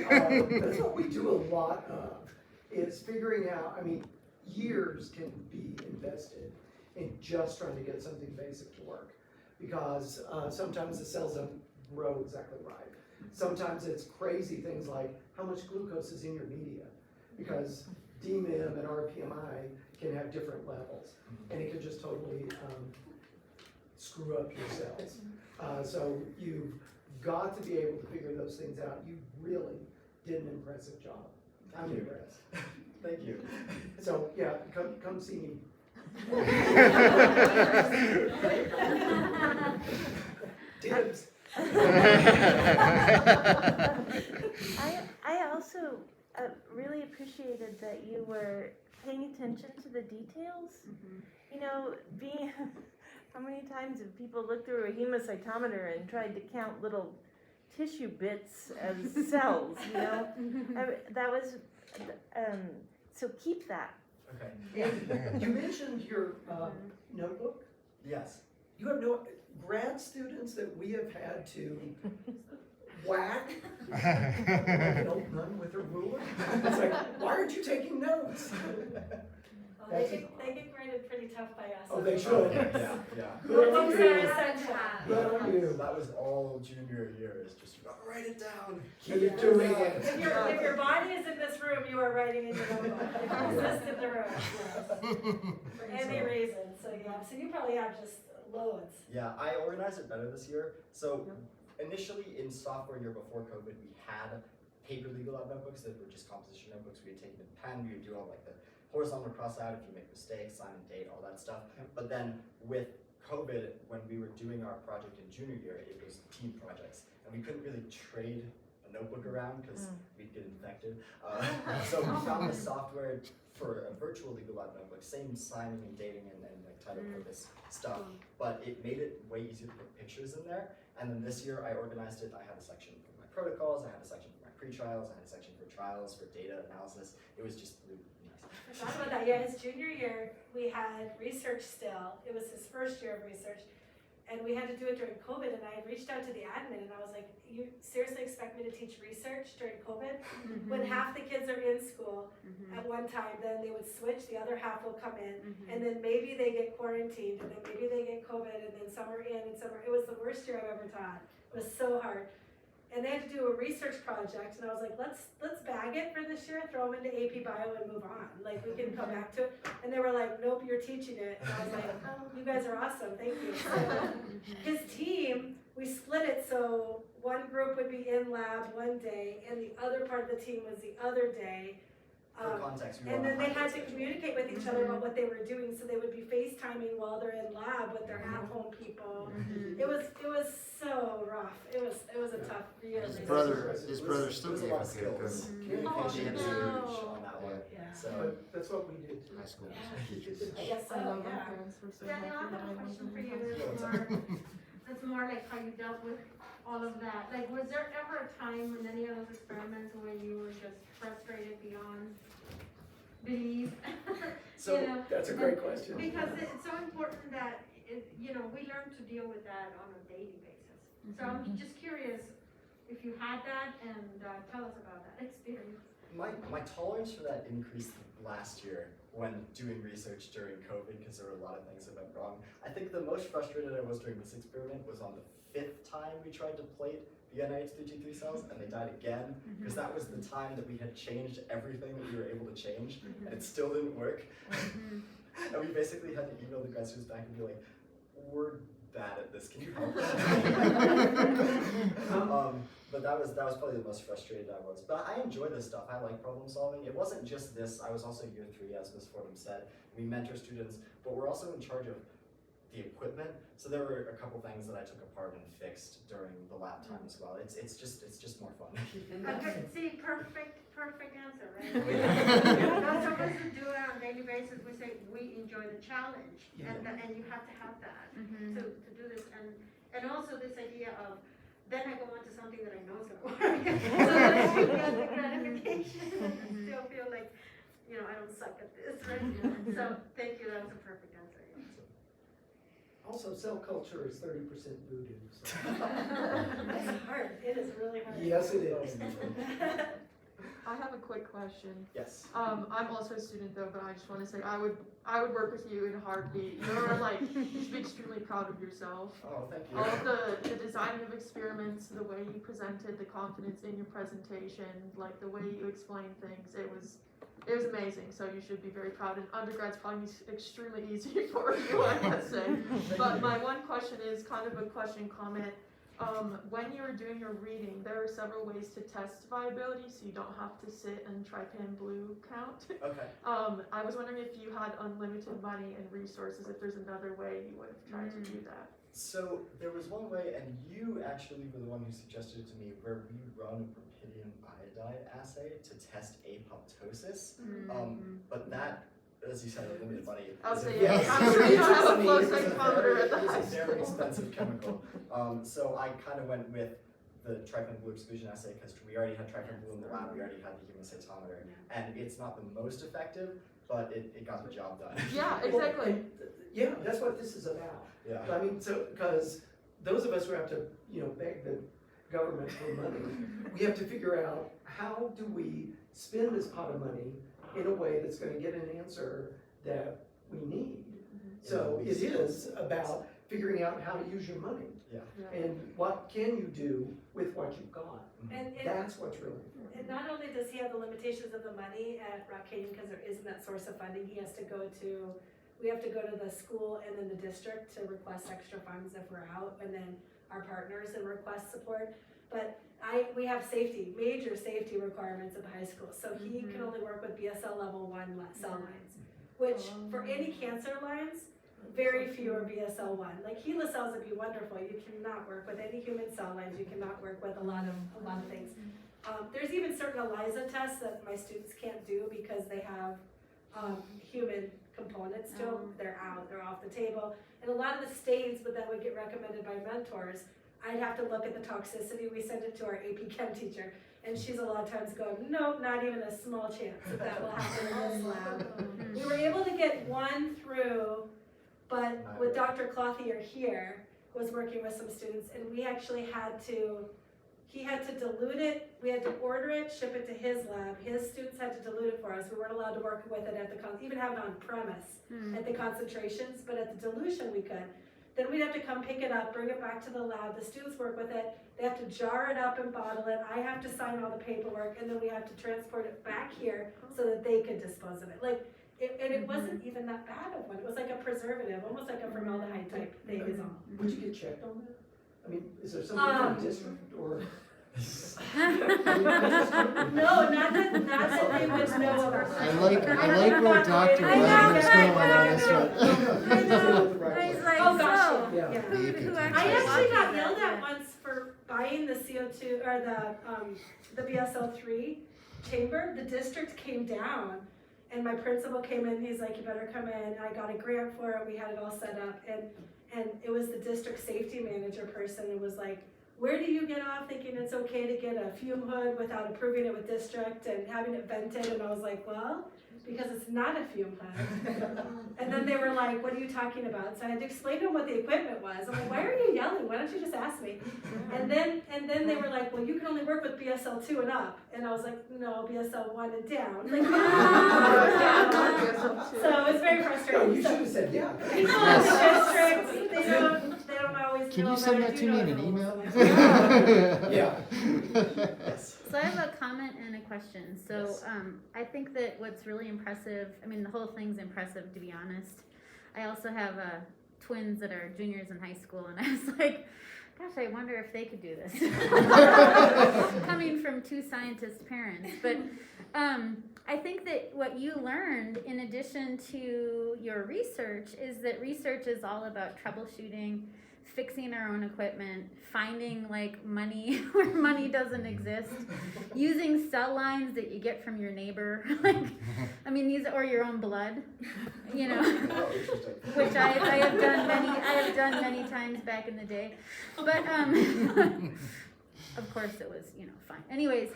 that's what we do a lot of, is figuring out, I mean, years can be invested in just trying to get something basic to work. Because sometimes the cells don't grow exactly right. Sometimes it's crazy things like how much glucose is in your media. Because D-m and RPMI can have different levels. And it can just totally screw up your cells. So you've got to be able to figure those things out. You really did an impressive job. I'm Thank you. impressed. Thank you. So yeah, come see me. Dibs. I also really appreciated that you were paying attention to the details. You know, being how many times have people looked through a hemocytometer and tried to count little tissue bits as cells? You know, that was so keep that. Okay. And you mentioned your notebook. Yes. You have no grad students that we have had to whack like an old nun with a ruler. It's like, why aren't you taking notes? Well, they get graded pretty tough by us. Oh, they should. Yeah, yeah. Good on Notebooks you. are essential. Good on you. That was all junior year, is just write it down. Keep doing it. If your body is in this room, you are writing in your notebook. If you exist in the room, yes. For any reason, so yeah, so you probably have just loads. Yeah, I organized it better this year. So initially in sophomore year before COVID, we had paper legal lab notebooks that were just composition notebooks. We had taken a pen, we would do all like the horizontal cross out if you make mistakes, sign and date, all that stuff. But then with COVID, when we were doing our project in junior year, it was team projects. And we couldn't really trade a notebook around because we'd get infected. So we found the software for a virtual legal lab notebook, same signing and dating and like title purpose stuff, but it made it way easier to put pictures in there. And then this year I organized it. I had a section for my protocols, I had a section for my pre-trials, I had a section for trials, for data analysis. It was just really nice. I thought about that, yeah, his junior year, we had research still, it was his first year of research, and we had to do it during COVID, and I had reached out to the admin, and I was like, you seriously expect me to teach research during COVID? When half the kids are in school at one time, then they would switch, the other half will come in, and then maybe they get quarantined, and then maybe they get COVID, and then some are in, and some are, it was the worst year I've ever taught, it was so hard. And they had to do a research project, and I was like, let's bag it for this year, throw them into AP Bio and move on. Like, we can come back to it. And they were like, nope, you're teaching it. And I was like, oh, you guys are awesome, thank you. So his team, we split it so one group would be in lab one day, and the other part of the team was the other day. For context, we And were then on they had to hybrid communicate with each other about what they were doing, so they would be FaceTiming while they're in lab with their at-home people. It was so rough. It was a tough year. His schedule. brother It was- still it was a gave lot a of kid skills. because Communication is Oh, huge no. on that one. Yeah. So But that's what we did too. high school I teachers. guess so, yeah. Daniel, I have a question for you that's more like how you dealt with all of that. Like, was there ever a time in any of those experiments where you were just frustrated beyond belief? So- You know, That's a great question. because it's so important that, you know, we learn to deal with that on a daily basis. So I'm just curious if you had that, and tell us about that experience. my tolerance for that increased last year when doing research during COVID because there were a lot of things that went wrong. I think the most frustrated I was during this experiment was on the 5th time we tried to plate the NIH323 cells and they died again because that was the time that we had changed everything that we were able to change and it still didn't work. And we basically had to email the grad students back and be like, we're bad at this. Can you help? But that was probably the most frustrated I was. But I enjoy this stuff. I like problem solving. It wasn't just this. I was also year 3, as Ms. Fordham said. We mentor students, but we're also in charge of the equipment. So there were a couple things that I took apart and fixed during the lab time as well. It's just more fun. Okay, see, perfect answer, right? Most of us who do it on a daily basis, we say we enjoy the challenge, and you have to have that to do this, and also this idea of then I go on to something that I know is gonna work. So that you get the gratification and still feel like, you know, I don't suck at this, right? So thank you, that was a perfect answer. Also, cell culture is 30% voodoo, so. It's hard, it is really hard. Yes, it is. I have a quick question. Yes. I'm also a student though, but I just want to say I would work with you in a heartbeat. You're like, you should be extremely proud of yourself. Oh, thank you. All of the design of experiments, the way you presented, the confidence in your presentation, like the way you explained things, it was amazing. So you should be very proud. And undergrad's probably extremely easy for you, I must say. But my one question is kind of a question comment. When you were doing your reading, there are several ways to test viability, so you don't have to sit and trypan blue count. Okay. I was wondering if you had unlimited money and resources, if there's another way you would have tried to do that. So there was one way, and you actually were the one who suggested it to me, where we run a rubidium iodide assay to test apoptosis. But that, as you said, unlimited money. I'll is a say, very- yeah, I'm sure you don't have a flow it's a cytometer at the very- high It's a very school. expensive chemical. So I kind of went with the trypan blue exclusion assay because we already had trypan blue in the lab, we already had the human cytometer, and it's not the most effective, but it got the job done. Yeah, exactly. Yeah, that's what this is about. Yeah. I mean, so, because those of us who have to, you know, beg the government for money, we have to figure out how do we spend this pot of money in a way that's gonna get an answer that we need. So it is about figuring out how to use your money. Yeah. And what can you do with what you've got? And That's what's really important. And not only does he have the limitations of the money at Rock Canyon, because there isn't that source of funding, we have to go to the school and then the district to request extra funds if we're out, and then our partners and request support. But we have major safety requirements at the high school, so he can only work with BSL level 1 cell lines, which for any cancer lines, very few are BSL 1. Like HeLa cells would be wonderful. You cannot work with any human cell lines. You cannot work with a lot of things. There's even certain ELISA tests that my students can't do because they have human components to them. They're out. They're off the table. And a lot of the stains that would get recommended by mentors, I'd have to look at the toxicity. We send it to our AP Chem teacher, and she's a lot of times going, nope, not even a small chance that will happen in this lab. We were able to get one through, but with Dr. Clothier here, was working with some students, and we actually he had to dilute it, we had to order it, ship it to his lab, his students had to dilute it for us, we weren't allowed to work with it at even have it on premise at the concentrations, but at the dilution we could. Then we'd have to come pick it up, bring it back to the lab, the students work with it, they have to jar it up and bottle it, I have to sign all the paperwork, and then we have to transport it back here so that they could dispose of it. It wasn't even that bad of one, it was like a preservative, almost like a formaldehyde type thing is all. Would you get checked on that? I mean, is there something from the district or? No, not that they would know about. I like where Dr. Lennon is going on this one. I know. I was like, Oh, gosh, so, Yeah. yeah. who I actually actually got watches yelled that at once for buying the CO2, or the BSL-3 chamber. The district came down, and my principal came in, he's like, you better come in. I got a grant for it, we had it all set up, and it was the district safety manager person, and was like, where do you get off thinking it's okay to get a fume hood without approving it with district and having it vented? And I was like, well, because it's not a fume hood. And then they were like, what are you talking about? So I had to explain to them what the equipment was. I'm like, why are you yelling? Why don't you just ask me? And then they were like, well, you can only work with BSL-2 and up. And I was like, no, BSL-1 and down. Like, so it's very No, frustrating. you should have said, yeah. People in the district, they don't always Can know, you send but I that do to me know in an the email? rules. Yeah. Yes. So I have a comment and a question. So Yes. I think that what's really impressive, I mean, the whole thing's impressive, to be honest. I also have twins that are juniors in high school, and I was like, gosh, I wonder if they could do this. Coming from two scientist parents. But I think that what you learned in addition to your research is that research is all about troubleshooting, fixing our own equipment, finding like money where money doesn't exist, using cell lines that you get from your neighbor, like, I mean, these, or your own blood, you know, which I have done many times back in the day, but of course it was, you know, fine. Anyways,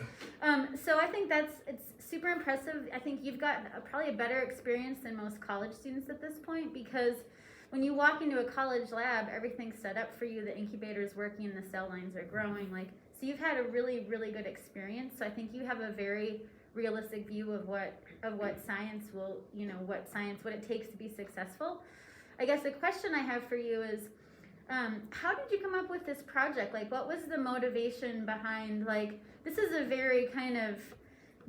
so I think it's super impressive. I think you've got probably a better experience than most college students at this point, because when you walk into a college lab, everything's set up for you. The incubator's working, the cell lines are growing. Like, so you've had a really, really good experience. So I think you have a very realistic view of what science will, you know, what it takes to be successful. I guess the question I have for you is, how did you come up with this project? Like, what was the motivation behind, like, this is a very kind of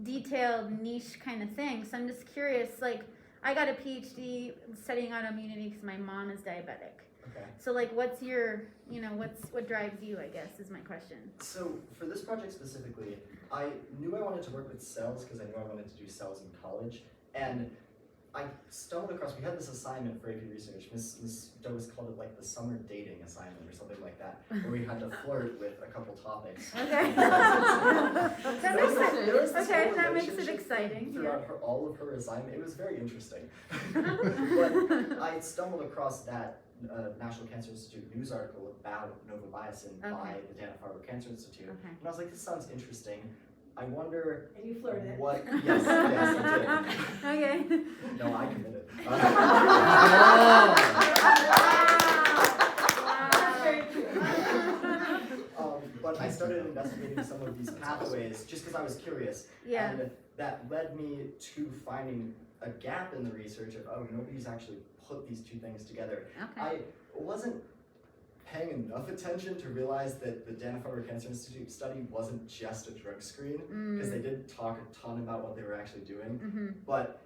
detailed niche kind of thing. So I'm just curious, like, I got a PhD studying autoimmunity because my mom is diabetic. Okay. So like, what's your, you know, what drives you, I guess, is my question. So for this project specifically, I knew I wanted to work with cells because I knew I wanted to do cells in college. And I stumbled across, we had this assignment for AP Research. Miss Dovis called it like the summer dating assignment or something like that, where we had to flirt with a couple topics. Okay. That makes it exciting. Throughout all of her assignment, it was very interesting. But I stumbled across that National Cancer Institute news article about Novobiocin by the Dana-Farber Cancer Institute, and I was like, this sounds interesting. I wonder And you flirted. what. Yes, I did. Okay. No, I committed. That's very cute. But I started investigating some of these pathways just because I was curious. Yeah. And that led me to finding a gap in the research of, oh, nobody's actually put these two things together. Okay. I wasn't paying enough attention to realize that the Dana-Farber Cancer Institute study wasn't just a drug screen, because they did talk a ton about what they were actually doing, but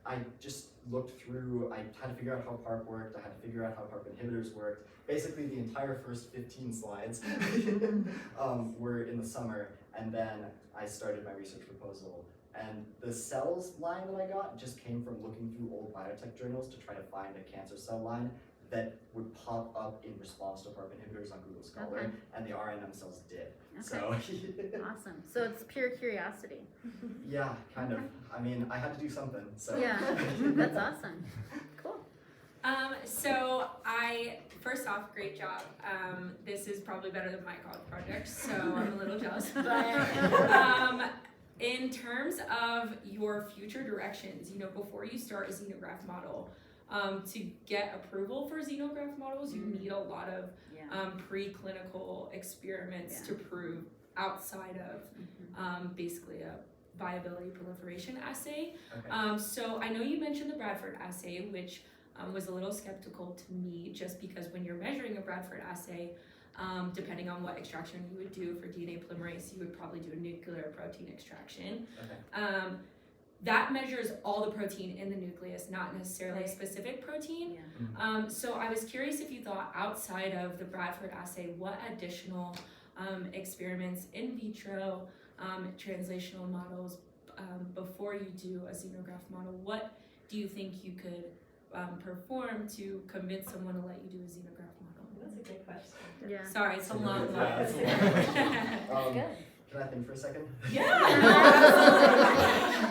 I just looked through, I had to figure out how PARP worked, I had to figure out how PARP inhibitors worked. Basically the entire first 15 slides were in the summer, and then I started my research proposal. And the cells line that I got just came from looking through old biotech journals to try to find a cancer cell line that would pop up in response to PARP inhibitors on Google Scholar, and the RIN-m cells did. So Awesome. So it's pure curiosity. yeah, kind of. I mean, I had to do something. So Yeah, that's awesome. Cool. So first off, great job. This is probably better than my college project, so I'm a little jealous. But in terms of your future directions, you know, before you start a xenograft model, to get approval for xenograft models, you need a lot of preclinical experiments to prove outside of basically a viability proliferation assay. So I know you mentioned the Bradford assay, which was a little skeptical to me, just because when you're measuring a Bradford assay, depending on what extraction you would do for DNA polymerase, you would probably do a nuclear protein extraction. That measures all the protein in the nucleus, not necessarily a specific protein. So I was curious if you thought outside of the Bradford assay, what additional experiments, in vitro, translational models, before you do a xenograft model, what do you think you could perform to convince someone to let you do a xenograft model? That's a good question. Yeah. Sorry, it's a long one. Yeah, it's a long question. Good. Can I think for a second? Yeah,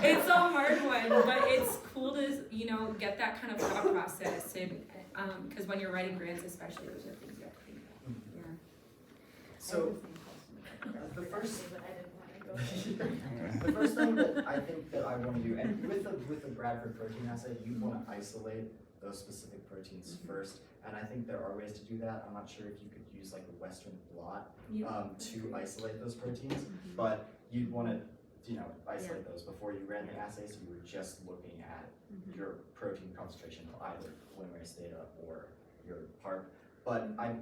it's a hard one, but it's cool to, you know, get that kind of thought process, and because when you're writing grants, especially, those are things you have to think about. So the first thing that I think that I want to do, and with the Bradford protein assay, you want to isolate those specific proteins first, and I think there are ways to do that. I'm not sure if you could use like a Western blot to isolate those proteins, but you'd want to, you know, isolate those before you ran the assay, so you were just looking at your protein concentration of either polymerase theta or your PARP. But I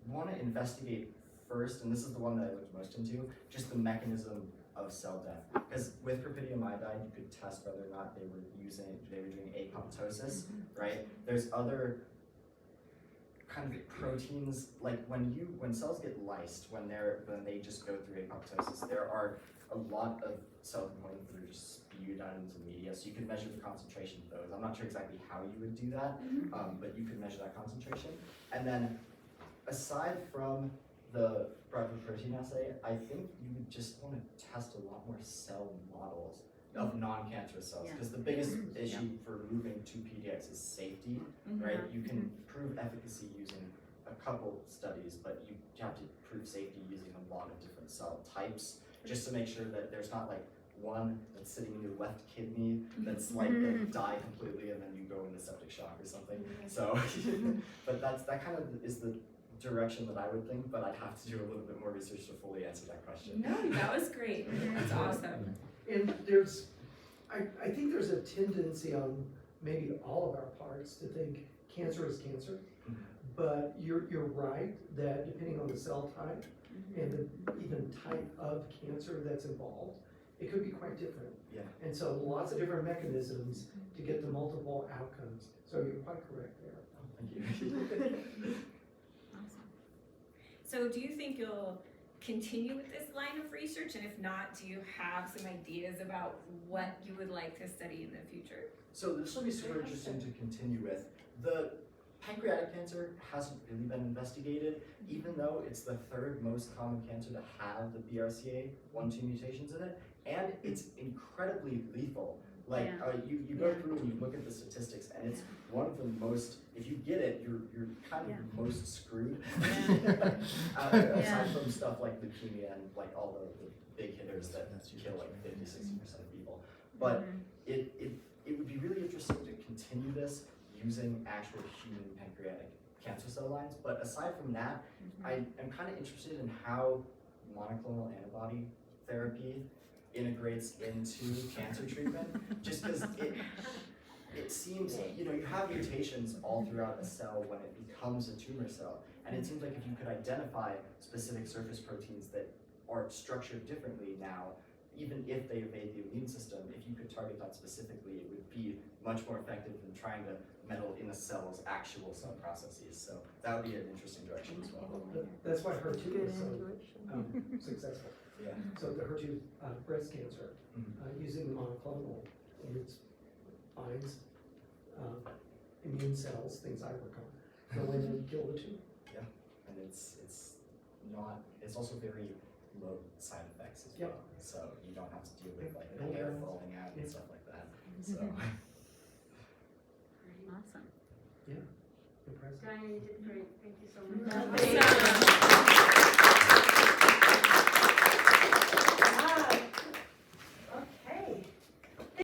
want to investigate first, and this is the one that I looked most into, just the mechanism of cell death. Because with propionimide, you could test whether or not they were doing apoptosis, right? There's other kind of proteins, like when cells get lysed, when they just go through apoptosis, there are a lot of cell components that are just spewed out into the media, so you can measure the concentration of those. I'm not sure exactly how you would do that, but you can measure that concentration. And then, aside from the protein assay, I think you would just want to test a lot more cell models of non-cancerous cells, because the biggest issue for moving to PDX is safety, right? You can prove efficacy using a couple studies, but you have to prove safety using a lot of different cell types, just to make sure that there's not like one that's sitting in your left kidney that's like gonna die completely and then you go into septic shock or something. So, but that kind of is the direction that I would think, but I'd have to do a little bit more research to fully answer that question. No, that was great. That's awesome. And I think there's a tendency on maybe all of our parts to think cancer is cancer, but you're right that depending on the cell type and the even type of cancer that's involved, it could be quite different. Yeah. And so lots of different mechanisms to get the multiple outcomes. So you're quite correct there. Thank you. Awesome. So do you think you'll continue with this line of research? And if not, do you have some ideas about what you would like to study in the future? So this will be super interesting to continue with. The pancreatic cancer hasn't really been investigated, even though it's the third most common cancer to have the BRCA1/2 mutations in it, and it's incredibly lethal. Like you go through and you look at the statistics, and it's one of the most. If you get it, you're kind of the most screwed. Aside from stuff like leukemia and like all the big hitters that kill like 50-60% of people, but it would be really interesting to continue this using actual human pancreatic cancer cell lines. But aside from that, I am kind of interested in how monoclonal antibody therapy integrates into cancer treatment, just because it seems, you have mutations all throughout a cell when it becomes a tumor cell, and it seems like if you could identify specific surface proteins that are structured differently now, even if they evade the immune system, if you could target that specifically, it would be much more effective than trying to meddle in a cell's actual cell processes. So that would be an interesting direction as well. That's why HER2 is so successful. Yeah. So the HER2 breast cancer, using the monoclonal, it binds immune cells, things I work on, go in and kill the tumor. Yeah, and it's also very low side effects as well. So you don't have to deal with like the hair falling out and stuff like that. So. Awesome. Yeah, impressive. Diane, you did great. Thank you so much.